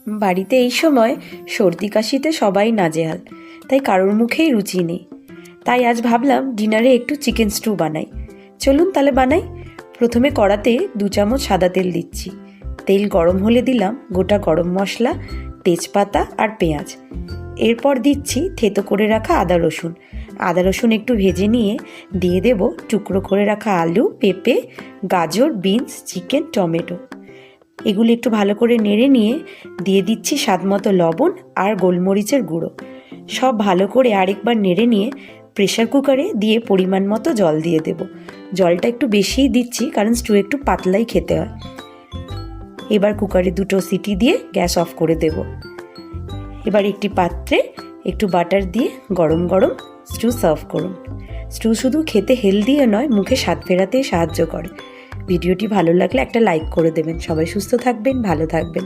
বাড়িতে এই সময় সর্দি কাশিতে সবাই নাজেহাল, তাই কারোর মুখেই রুচি নেই। তাই আজ ভাবলাম ডিনারে একটু চিকেন স্টু বানাই। চলুন তাহলে বানাই। প্রথমে কড়াতে 2 চামচ সাদা তেল দিচ্ছি। তেল গরম হলে দিলাম গোটা গরম মশলা, তেজপাতা আর পেঁয়াজ। এরপর দিচ্ছি থেতো করে রাখা আদা রসুন একটু ভেজে নিয়ে দিয়ে দেব টুকরো করে রাখা আলু, পেঁপে, গাজর, বিনস, চিকেন, টমেটো। এগুলো একটু ভালো করে নেড়ে নিয়ে দিয়ে দিচ্ছি স্বাদমতো লবণ আর গোলমরিচের গুঁড়ো। সব ভালো করে আরেকবার নেড়ে নিয়ে প্রেসার কুকারে দিয়ে পরিমাণ মতো জল দিয়ে দেব। জলটা একটু বেশিই দিচ্ছি কারণ স্টু একটু পাতলাই খেতে হয়। এবার কুকারে 2 সিটি দিয়ে গ্যাস অফ করে দেব। এবার একটি পাত্রে একটু বাটার দিয়ে গরম গরম স্টু সার্ভ করুন। স্টু শুধু খেতে হেলদিও নয়, মুখে স্বাদ ফেরাতে সাহায্য করে। ভিডিওটি ভালো লাগলে একটা লাইক করে দেবেন। সবাই সুস্থ থাকবেন, ভালো থাকবেন।